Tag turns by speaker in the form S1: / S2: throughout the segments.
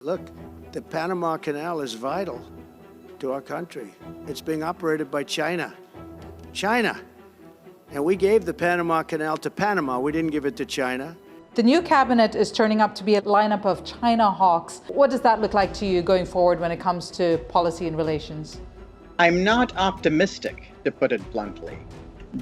S1: Look, the Panama Canal is vital to our country. It's being operated by China. China. And we gave the Panama Canal to Panama. We didn't give it to China.
S2: The new cabinet is turning up to be a lineup of China hawks. What does that look like to you going forward when it comes to policy and relations?
S3: I'm not optimistic, to put it bluntly.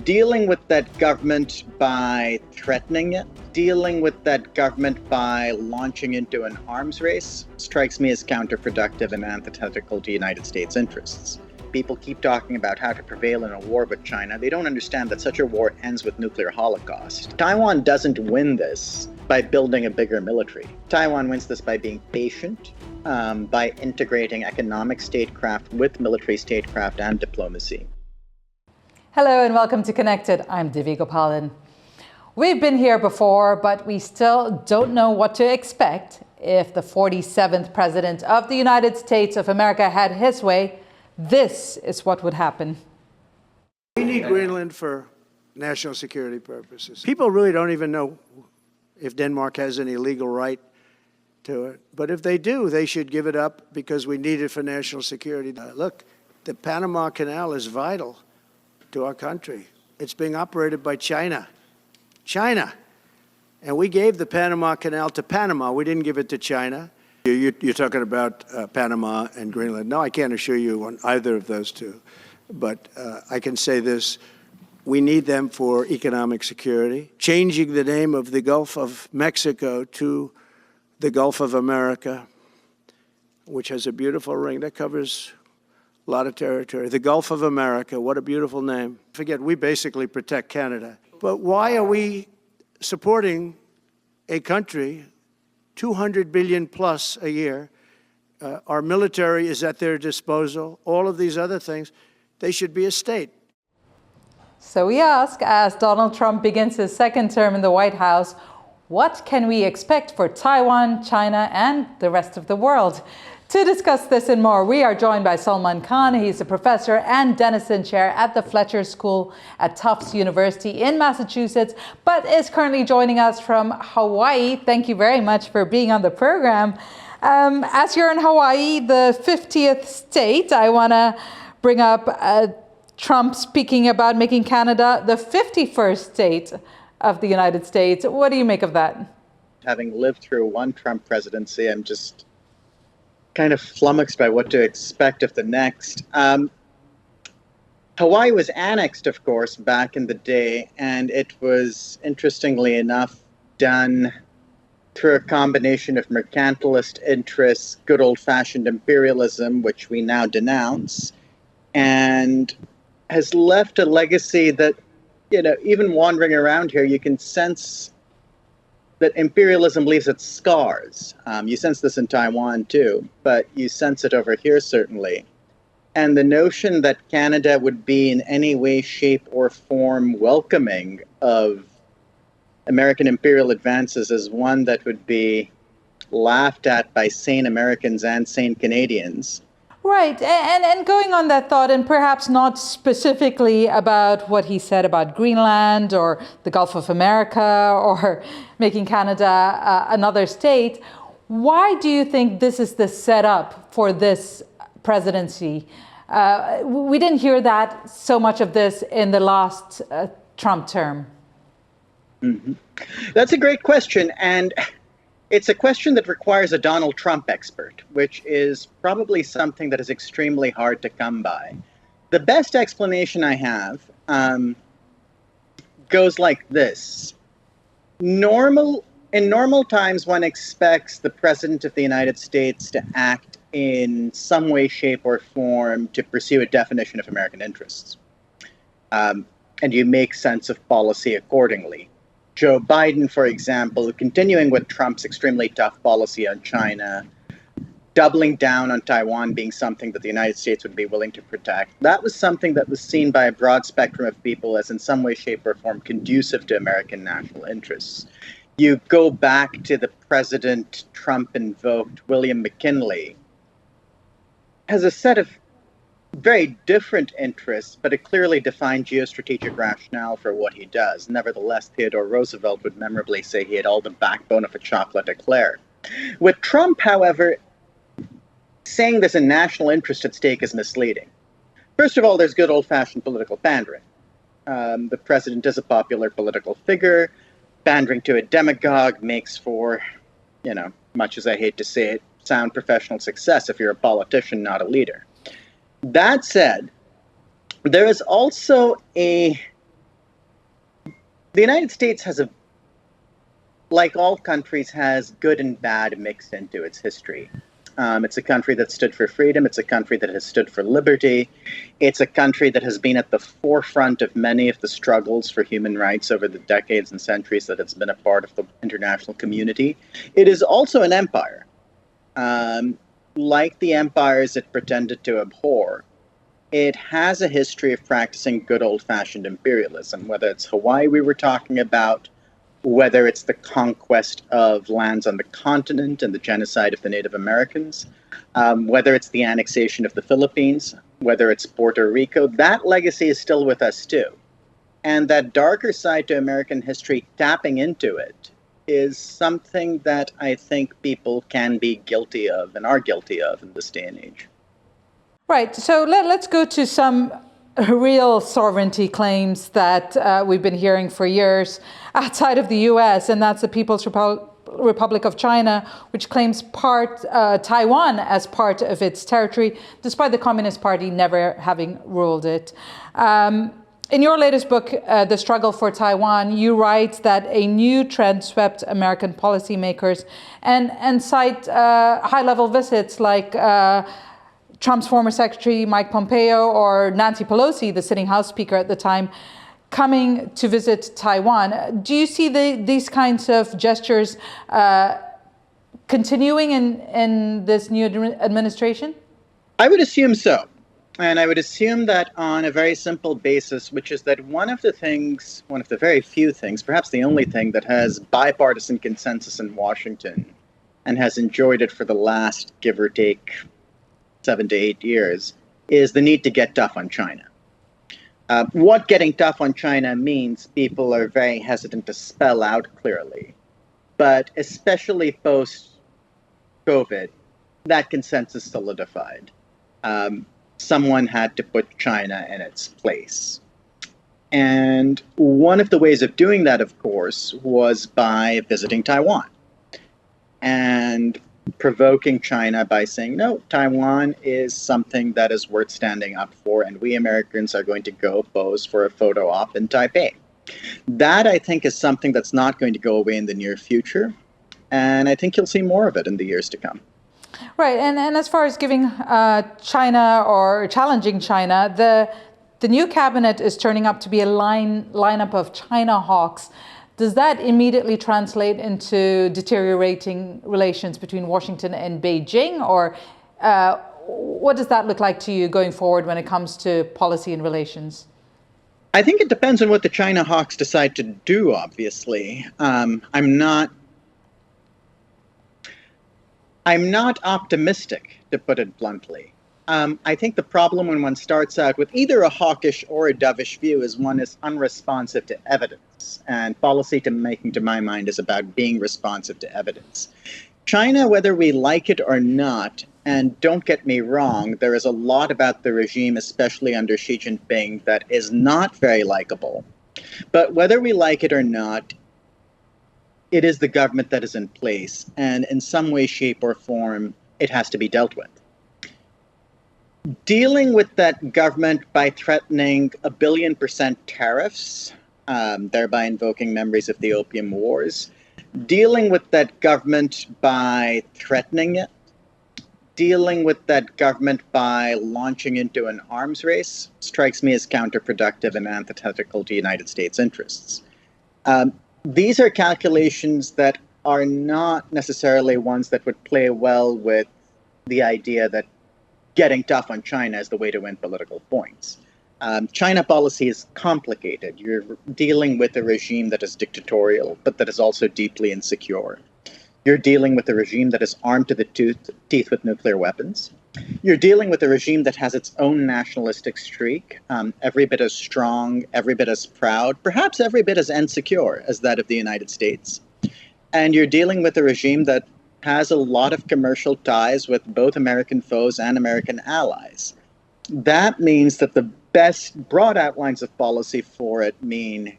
S3: Dealing with that government by threatening it, dealing with that government by launching into an arms race, strikes me as counterproductive and antithetical to United States interests. People keep talking about how to prevail in a war with China. They don't understand that such a war ends with nuclear holocaust. Taiwan doesn't win this by building a bigger military. Taiwan wins this by being patient, by integrating economic statecraft with military statecraft and diplomacy.
S2: Hello and welcome to Connected. I'm Divi Gopalan. We've been here before, but we still don't know what to expect. If the 47th President of the United States of America had his way, this is what would happen.
S1: We need Greenland for national security purposes. People really don't even know if Denmark has any legal right to it. But if they do, they should give it up because we need it for national security. Look, the Panama Canal is vital to our country. It's being operated by China. China. And we gave the Panama Canal to Panama. We didn't give it to China. You're talking about Panama and Greenland. No, I can't assure you on either of those two. But I can say this. We need them for economic security. Changing the name of the Gulf of Mexico to the Gulf of America, which has a beautiful ring that covers a lot of territory. The Gulf of America, what a beautiful name. Forget, we basically protect Canada. But why are we supporting a country, 200 billion plus a year? Our military is at their disposal. All of these other things, they should be a state.
S2: So we ask, as Donald Trump begins his second term in the White House, what can we expect for Taiwan, China, and the rest of the world? To discuss this and more, we are joined by Sulmaan Khan. He's a professor and Denison chair at the Fletcher School at Tufts University in Massachusetts, but is currently joining us from Hawaii. Thank you very much for being on the program. As you're in Hawaii, the 50th state, I want to bring up Trump speaking about making Canada the 51st state of the United States. What do you make of that?
S3: Having lived through one Trump presidency, I'm just kind of flummoxed by what to expect of the next. Hawaii was annexed, of course, back in the day, and it was, interestingly enough, done through a combination of mercantilist interests, good old-fashioned imperialism, which we now denounce, and has left a legacy that, you know, even wandering around here, you can sense that imperialism leaves its scars. You sense this in Taiwan too, but you sense it over here certainly. And the notion that Canada would be in any way, shape, or form welcoming of American imperial advances is one that would be laughed at by sane Americans and sane Canadians.
S2: Right, and going on that thought, and perhaps not specifically about what he said about Greenland or the Gulf of America or making Canada another state, why do you think this is the setup for this presidency? We didn't hear that so much of this in the last Trump term.
S3: Mm-hmm. That's a great question, and it's a question that requires a Donald Trump expert, which is probably something that is extremely hard to come by. The best explanation I have goes like this. In normal times, one expects the President of the United States to act in some way, shape, or form to pursue a definition of American interests. And you make sense of policy accordingly. Joe Biden, for example, continuing with Trump's extremely tough policy on China, doubling down on Taiwan being something that the United States would be willing to protect. That was something that was seen by a broad spectrum of people as in some way, shape, or form conducive to American national interests. You go back to the president Trump invoked, William McKinley, has a set of very different interests, but a clearly defined geostrategic rationale for what he does. Nevertheless, Theodore Roosevelt would memorably say he had all the backbone of a chocolate eclair. With Trump, however, saying there's a national interest at stake is misleading. First of all, there's good old-fashioned political pandering. The president is a popular political figure. Pandering to a demagogue makes for, much as I hate to say it, sound professional success if you're a politician, not a leader. That said, there is also the United States like all countries, has good and bad mixed into its history. It's a country that stood for freedom. It's a country that has stood for liberty. It's a country that has been at the forefront of many of the struggles for human rights over the decades and centuries that it's been a part of the international community. It is also an empire. Like the empires it pretended to abhor, it has a history of practicing good old-fashioned imperialism, whether it's Hawaii we were talking about, whether it's the conquest of lands on the continent and the genocide of the Native Americans, whether it's the annexation of the Philippines, whether it's Puerto Rico. That legacy is still with us too. And that darker side to American history, tapping into it, is something that I think people can be guilty of and are guilty of in this day and age.
S2: Right. So let's go to some real sovereignty claims that we've been hearing for years outside of the US, and that's the People's Republic of China, which claims Taiwan as part of its territory, despite the Communist Party never having ruled it. In your latest book, The Struggle for Taiwan, you write that a new trend swept American policymakers and cite high-level visits like Trump's former secretary, Mike Pompeo, or Nancy Pelosi, the sitting House Speaker at the time, coming to visit Taiwan. Do you see these kinds of gestures continuing in this new administration? I would assume so.
S3: And I would assume that on a very simple basis, which is that one of the very few things, perhaps the only thing that has bipartisan consensus in Washington and has enjoyed it for the last, give or take, 7 to 8 years, is the need to get tough on China. What getting tough on China means, people are very hesitant to spell out clearly. But especially post-COVID, that consensus solidified. Someone had to put China in its place. And one of the ways of doing that, of course, was by visiting Taiwan and provoking China by saying, no, Taiwan is something that is worth standing up for, and we Americans are going to go pose for a photo op in Taipei. That, I think, is something that's not going to go away in the near future, and I think you'll see more of it in the years to come.
S2: Right, and as far as giving China or challenging China, the new cabinet is turning up to be a lineup of China hawks. Does that immediately translate into deteriorating relations between Washington and Beijing, or what does that look like to you going forward when it comes to policy and relations?
S3: I think it depends on what the China hawks decide to do, obviously. I'm not optimistic, to put it bluntly. I think the problem when one starts out with either a hawkish or a dovish view is one is unresponsive to evidence. And policy making, to my mind, is about being responsive to evidence. China, whether we like it or not, and don't get me wrong, there is a lot about the regime, especially under Xi Jinping, that is not very likable. But whether we like it or not, it is the government that is in place. And in some way, shape, or form, it has to be dealt with. Dealing with that government by threatening 1 billion% tariffs, thereby invoking memories of the Opium Wars, dealing with that government by threatening it, dealing with that government by launching into an arms race, strikes me as counterproductive and antithetical to United States interests. These are calculations that are not necessarily ones that would play well with the idea that getting tough on China is the way to win political points. China policy is complicated. You're dealing with a regime that is dictatorial, but that is also deeply insecure. You're dealing with a regime that is armed to the teeth with nuclear weapons. You're dealing with a regime that has its own nationalistic streak, every bit as strong, every bit as proud, perhaps every bit as insecure as that of the United States. And you're dealing with a regime that has a lot of commercial ties with both American foes and American allies. That means that the best broad outlines of policy for it mean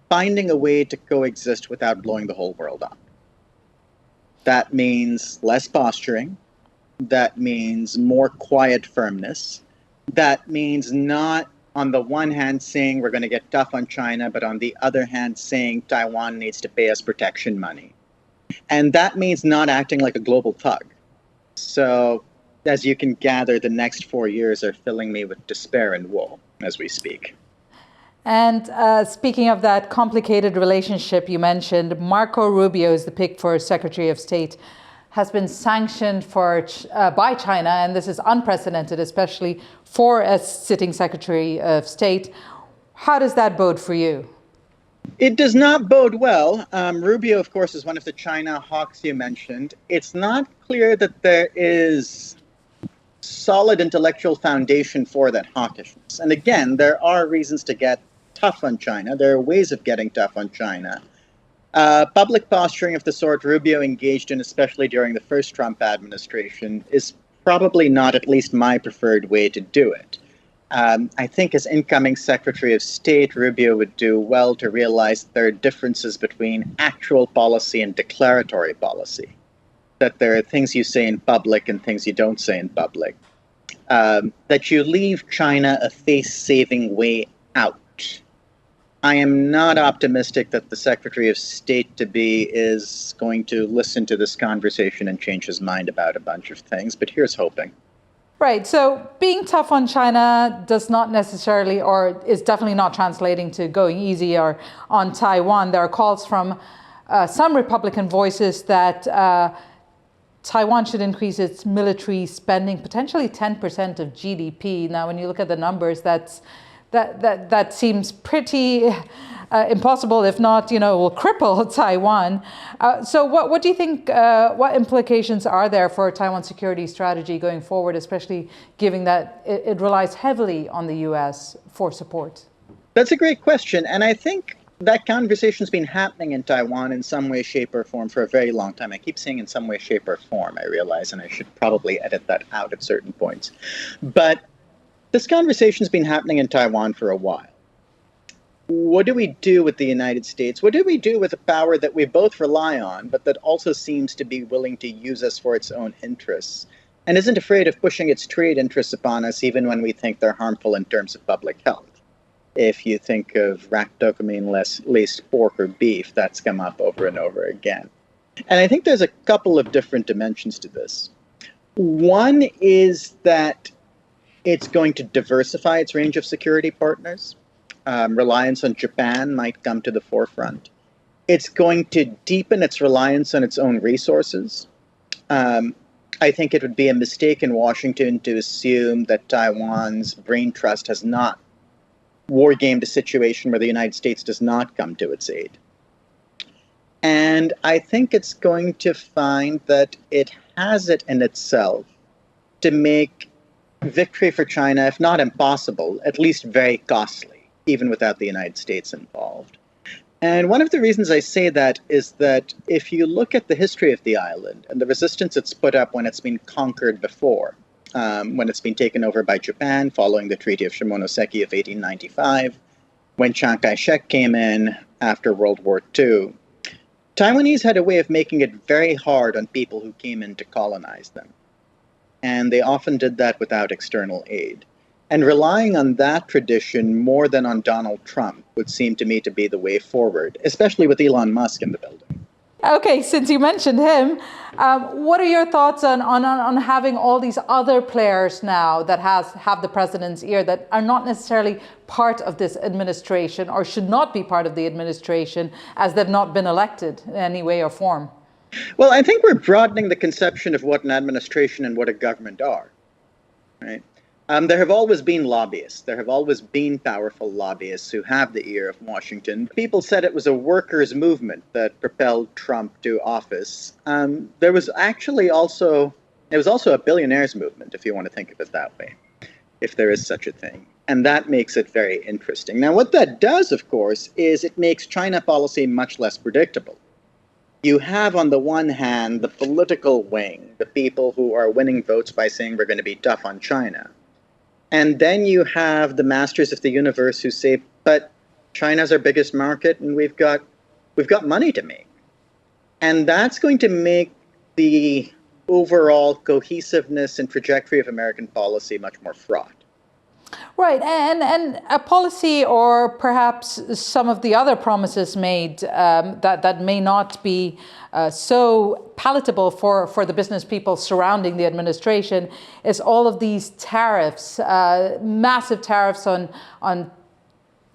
S3: finding a way to coexist without blowing the whole world up. That means less posturing. That means more quiet firmness. That means not on the one hand saying we're going to get tough on China, but on the other hand saying Taiwan needs to pay us protection money. And that means not acting like a global thug. So, as you can gather, the next 4 years are filling me with despair and woe as we speak.
S2: And speaking of that complicated relationship you mentioned, Marco Rubio is the pick for Secretary of State, has been sanctioned by China, and this is unprecedented, especially for a sitting Secretary of State. How does that bode for you?
S3: It does not bode well. Rubio, of course, is one of the China hawks you mentioned. It's not clear that there is solid intellectual foundation for that hawkishness. And again, there are reasons to get tough on China. There are ways of getting tough on China. Public posturing of the sort Rubio engaged in, especially during the first Trump administration, is probably not at least my preferred way to do it. I think as incoming Secretary of State, Rubio would do well to realize that there are differences between actual policy and declaratory policy, that there are things you say in public and things you don't say in public, that you leave China a face-saving way out. I am not optimistic that the Secretary of State-to-be is going to listen to this conversation and change his mind about a bunch of things, but here's hoping.
S2: Right. So being tough on China does not necessarily, or is definitely not translating to going easy or on Taiwan. There are calls from some Republican voices that Taiwan should increase its military spending, potentially 10% of GDP. Now, when you look at the numbers, that seems pretty impossible, if not, will cripple Taiwan. So what do you think, what implications are there for Taiwan's security strategy going forward, especially given that it relies heavily on the US for support?
S3: That's a great question. And I think that conversation's been happening in Taiwan in some way, shape, or form for a very long time. I keep saying in some way, shape, or form, I realize, and I should probably edit that out at certain points. But this conversation's been happening in Taiwan for a while. What do we do with the United States? What do we do with a power that we both rely on, but that also seems to be willing to use us for its own interests, and isn't afraid of pushing its trade interests upon us, even when we think they're harmful in terms of public health? If you think of ractopamine-laced pork or beef, that's come up over and over again. And I think there's a couple of different dimensions to this. One is that it's going to diversify its range of security partners. Reliance on Japan might come to the forefront. It's going to deepen its reliance on its own resources. I think it would be a mistake in Washington to assume that Taiwan's brain trust has not wargamed a situation where the United States does not come to its aid. And I think it's going to find that it has it in itself to make victory for China, if not impossible, at least very costly, even without the United States involved. And one of the reasons I say that is that if you look at the history of the island and the resistance it's put up when it's been conquered before, when it's been taken over by Japan following the Treaty of Shimonoseki of 1895, when Chiang Kai-shek came in after World War II, Taiwanese had a way of making it very hard on people who came in to colonize them. And they often did that without external aid. And relying on that tradition more than on Donald Trump would seem to me to be the way forward, especially with Elon Musk in the building.
S2: Okay, since you mentioned him, what are your thoughts on having all these other players now that have the president's ear that are not necessarily part of this administration or should not be part of the administration as they've not been elected in any way or form?
S3: Well, I think we're broadening the conception of what an administration and what a government are, right? There have always been lobbyists. There have always been powerful lobbyists who have the ear of Washington. People said it was a workers' movement that propelled Trump to office. There was also a billionaires movement, if you want to think of it that way, if there is such a thing. And that makes it very interesting. Now, what that does, of course, is it makes China policy much less predictable. you have on the one hand the political wing, the people who are winning votes by saying we're going to be tough on China. And then you have the masters of the universe who say, but China's our biggest market and we've got money to make. And that's going to make the overall cohesiveness and trajectory of American policy much more fraught.
S2: Right, and a policy, or perhaps some of the other promises made that may not be so palatable for the business people surrounding the administration, is all of these tariffs, massive tariffs on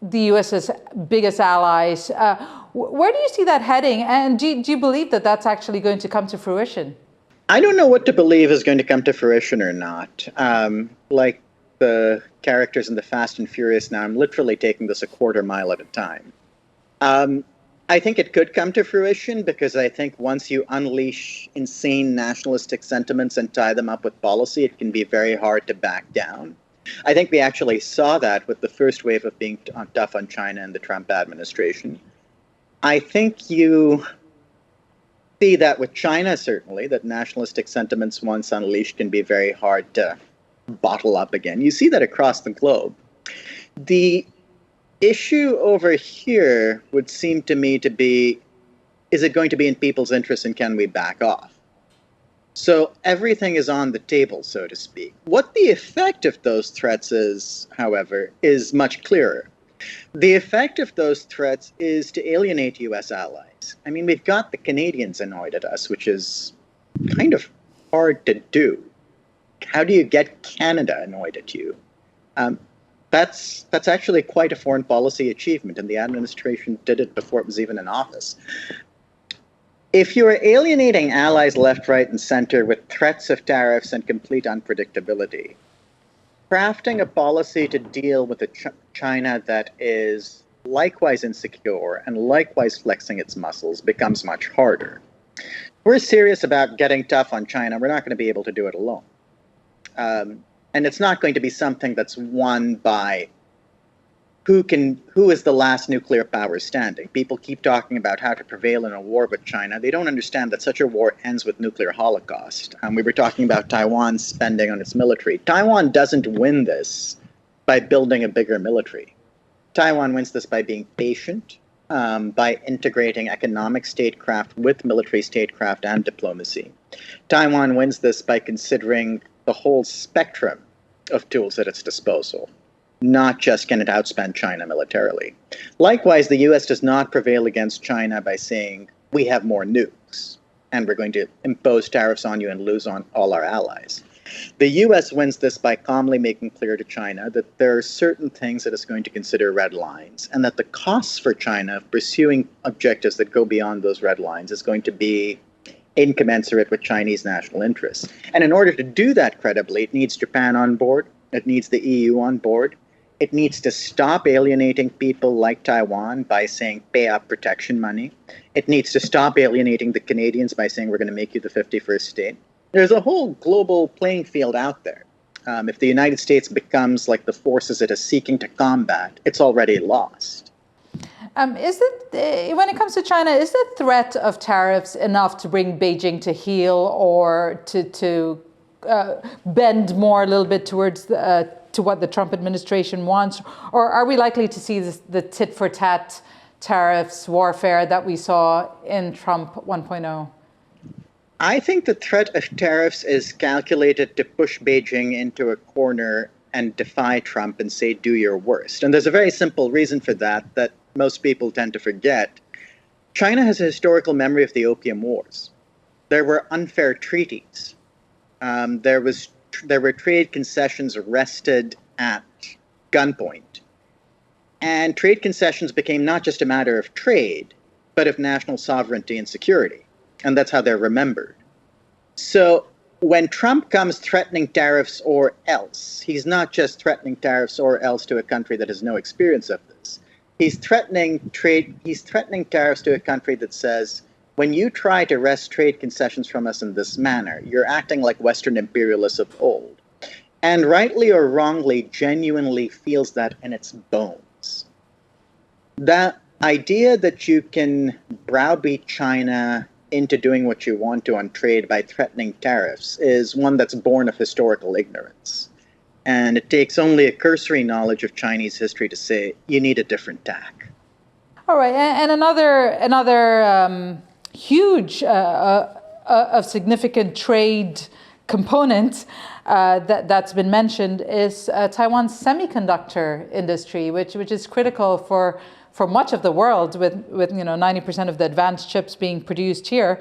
S2: the US's biggest allies. Where do you see that heading? And do you believe that that's actually going to come to fruition?
S3: I don't know what to believe is going to come to fruition or not. Like the characters in the Fast and Furious now, I'm literally taking this a quarter mile at a time. I think it could come to fruition because I think once you unleash insane nationalistic sentiments and tie them up with policy, it can be very hard to back down. I think we actually saw that with the first wave of being tough on China and the Trump administration. I think you see that with China, certainly, that nationalistic sentiments once unleashed can be very hard to bottle up again. You see that across the globe. The issue over here would seem to me to be, is it going to be in people's interest and can we back off? So everything is on the table, so to speak. What the effect of those threats is, however, is much clearer. The effect of those threats is to alienate US allies. I mean, we've got the Canadians annoyed at us, which is kind of hard to do. How do you get Canada annoyed at you? That's actually quite a foreign policy achievement, and the administration did it before it was even in office. If you are alienating allies left, right, and center with threats of tariffs and complete unpredictability, crafting a policy to deal with a China that is likewise insecure and likewise flexing its muscles becomes much harder. We're serious about getting tough on China. We're not going to be able to do it alone. And it's not going to be something that's won by who is the last nuclear power standing. People keep talking about how to prevail in a war with China. They don't understand that such a war ends with nuclear holocaust. We were talking about Taiwan spending on its military. Taiwan doesn't win this by building a bigger military. Taiwan wins this by being patient, by integrating economic statecraft with military statecraft and diplomacy. Taiwan wins this by considering the whole spectrum of tools at its disposal, not just can it outspend China militarily. Likewise, the US does not prevail against China by saying, we have more nukes, and we're going to impose tariffs on you and lose on all our allies. The US wins this by calmly making clear to China that there are certain things that it's going to consider red lines, and that the costs for China of pursuing objectives that go beyond those red lines is going to be incommensurate with Chinese national interests. And in order to do that credibly, it needs Japan on board, it needs the EU on board, it needs to stop alienating people like Taiwan by saying pay up protection money. It needs to stop alienating the Canadians by saying we're going to make you the 51st state. There's a whole global playing field out there. If the United States becomes like the forces it is seeking to combat, it's already lost.
S2: When it comes to China, is the threat of tariffs enough to bring Beijing to heel, or to bend more a little bit towards to what the Trump administration wants? Or are we likely to see the tit-for-tat tariffs warfare that we saw in Trump 1.0?
S3: I think the threat of tariffs is calculated to push Beijing into a corner and defy Trump and say, do your worst. And there's a very simple reason for that most people tend to forget. China has a historical memory of the Opium Wars. There were unfair treaties. There were trade concessions wrested at gunpoint. And trade concessions became not just a matter of trade, but of national sovereignty and security. And that's how they're remembered. So when Trump comes threatening tariffs or else, he's not just threatening tariffs or else to a country that has no experience of this. He's threatening tariffs to a country that says, when you try to wrest trade concessions from us in this manner, you're acting like Western imperialists of old. And rightly or wrongly, genuinely feels that in its bones. That idea that you can browbeat China into doing what you want to on trade by threatening tariffs is one that's born of historical ignorance. And it takes only a cursory knowledge of Chinese history to say you need a different tack.
S2: All right, and another huge of significant trade component that's been mentioned is Taiwan's semiconductor industry, which is critical for much of the world, with 90% of the advanced chips being produced here.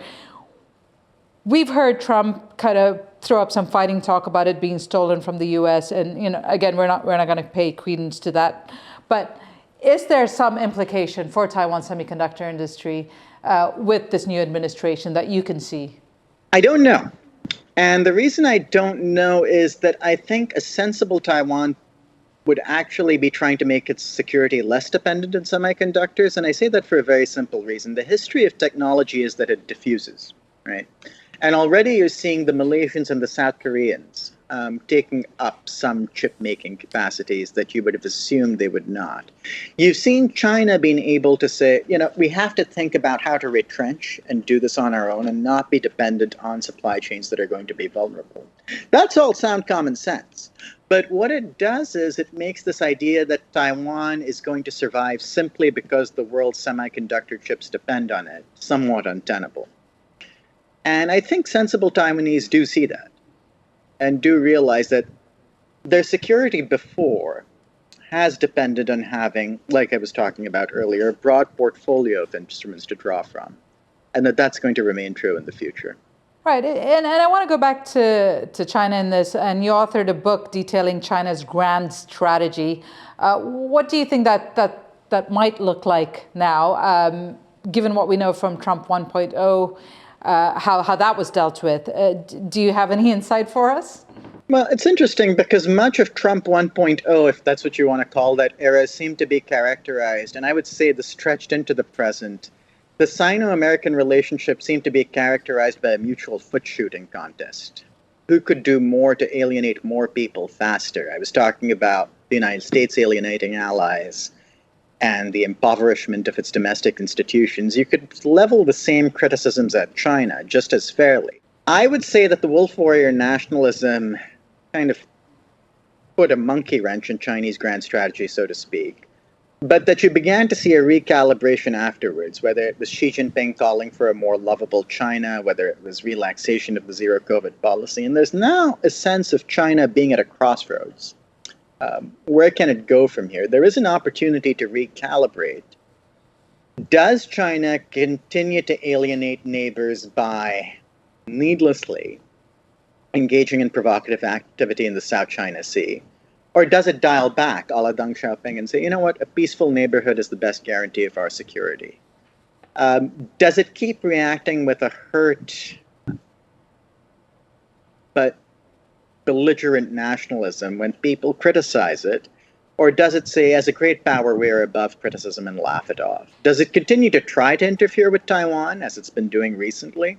S2: We've heard Trump kind of throw up some fighting talk about it being stolen from the US, and again, we're not going to pay credence to that. But is there some implication for Taiwan's semiconductor industry with this new administration that you can see?
S3: I don't know. And the reason I don't know is that I think a sensible Taiwan would actually be trying to make its security less dependent on semiconductors. And I say that for a very simple reason. The history of technology is that it diffuses, right? And already you're seeing the Malaysians and the South Koreans taking up some chip-making capacities that you would have assumed they would not. You've seen China being able to say, we have to think about how to retrench and do this on our own and not be dependent on supply chains that are going to be vulnerable. That's all sound common sense. But what it does is it makes this idea that Taiwan is going to survive simply because the world's semiconductor chips depend on it somewhat untenable. And I think sensible Taiwanese do see that and do realize that their security before has depended on having, like I was talking about earlier, a broad portfolio of instruments to draw from, and that's going to remain true in the future.
S2: Right, and I want to go back to China in this, and you authored a book detailing China's grand strategy. What do you think that might look like now, given what we know from Trump 1.0, how that was dealt with? Do you have any insight for us?
S3: Well, it's interesting because much of Trump 1.0, if that's what you want to call that era, seemed to be characterized, and I would say this stretched into the present. The Sino-American relationship seemed to be characterized by a mutual foot-shooting contest. Who could do more to alienate more people faster? I was talking about the United States alienating allies and the impoverishment of its domestic institutions. You could level the same criticisms at China just as fairly. I would say that the wolf warrior nationalism kind of put a monkey wrench in Chinese grand strategy, so to speak. But that you began to see a recalibration afterwards, whether it was Xi Jinping calling for a more lovable China, whether it was relaxation of the zero COVID policy. And there's now a sense of China being at a crossroads. Where can it go from here? There is an opportunity to recalibrate. Does China continue to alienate neighbors by needlessly engaging in provocative activity in the South China Sea? Or does it dial back, a la Deng Xiaoping, and say, you know what, a peaceful neighborhood is the best guarantee of our security? Does it keep reacting with a hurt but belligerent nationalism when people criticize it? Or does it say, as a great power, we are above criticism and laugh it off? Does it continue to try to interfere with Taiwan, as it's been doing recently,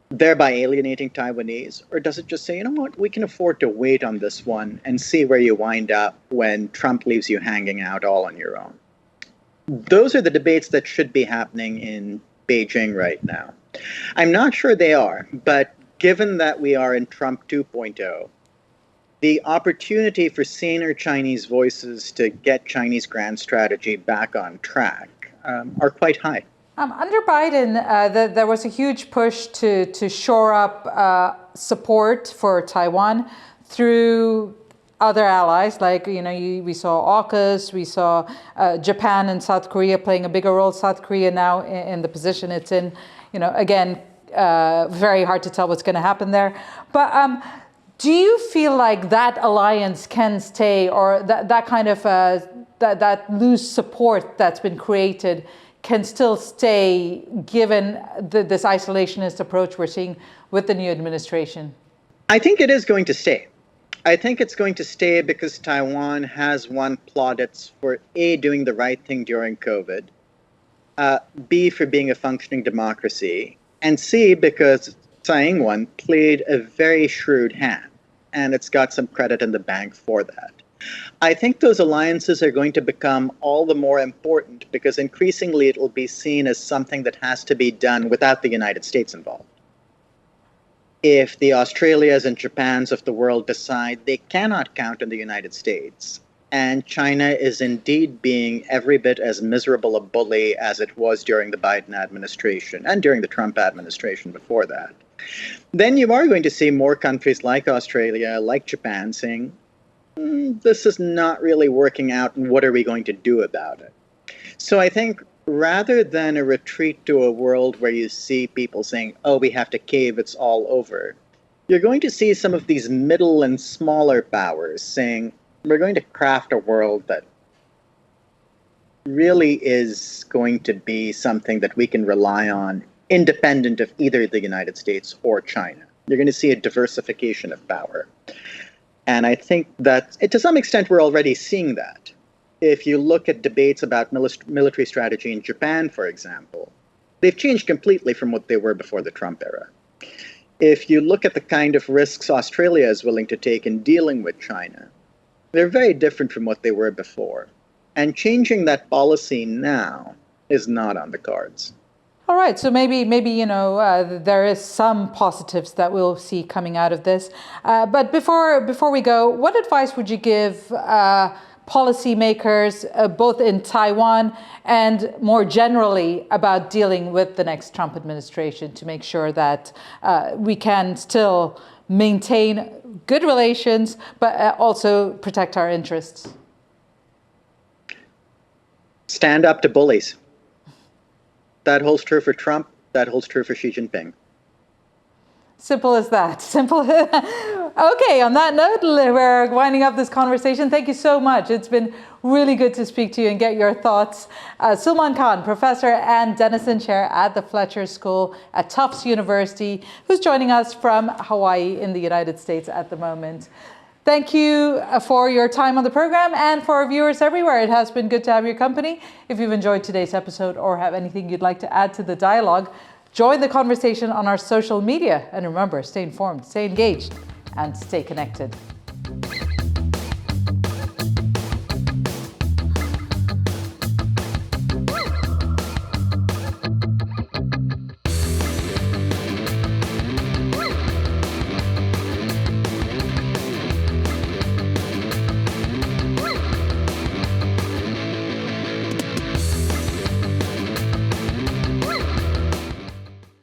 S3: thereby alienating Taiwanese? Or does it just say, you know what, we can afford to wait on this one and see where you wind up when Trump leaves you hanging out all on your own? Those are the debates that should be happening in Beijing right now. I'm not sure they are, but given that we are in Trump 2.0, the opportunity for saner Chinese voices to get Chinese grand strategy back on track are quite high.
S2: Under Biden, there was a huge push to shore up support for Taiwan through other allies, like, we saw AUKUS, we saw Japan and South Korea playing a bigger role. South Korea now in the position it's in, again, very hard to tell what's going to happen there. But do you feel like that alliance can stay, or that kind of that loose support that's been created can still stay, given this isolationist approach we're seeing with the new administration?
S3: I think it is going to stay. I think it's going to stay because Taiwan has won plaudits for A, doing the right thing during COVID, B, for being a functioning democracy, and C, because Tsai Ing-wen played a very shrewd hand, and it's got some credit in the bank for that. I think those alliances are going to become all the more important because increasingly it will be seen as something that has to be done without the United States involved. If the Australias and Japans of the world decide they cannot count on the United States, and China is indeed being every bit as miserable a bully as it was during the Biden administration and during the Trump administration before that, then you are going to see more countries like Australia, like Japan saying, this is not really working out, and what are we going to do about it? So I think rather than a retreat to a world where you see people saying, oh, we have to cave, it's all over, you're going to see some of these middle and smaller powers saying, we're going to craft a world that really is going to be something that we can rely on independent of either the United States or China. You're going to see a diversification of power. And I think that, to some extent, we're already seeing that. If you look at debates about military strategy in Japan, for example, they've changed completely from what they were before the Trump era. If you look at the kind of risks Australia is willing to take in dealing with China, they're very different from what they were before. And changing that policy now is not on the cards.
S2: All right, so maybe there is some positives that we'll see coming out of this. But before we go, what advice would you give policymakers, both in Taiwan and more generally, about dealing with the next Trump administration to make sure that we can still maintain good relations, but also protect our interests?
S3: Stand up to bullies. That holds true for Trump. That holds true for Xi Jinping.
S2: Simple as that. Simple. Okay, on that note, we're winding up this conversation. Thank you so much. It's been really good to speak to you and get your thoughts. Sulmaan Khan, professor and Denison chair at the Fletcher School at Tufts University, who's joining us from Hawaii in the United States at the moment. Thank you for your time on the program, and for our viewers everywhere. It has been good to have your company. If you've enjoyed today's episode or have anything you'd like to add to the dialogue, join the conversation on our social media. And remember, stay informed, stay engaged, and stay connected.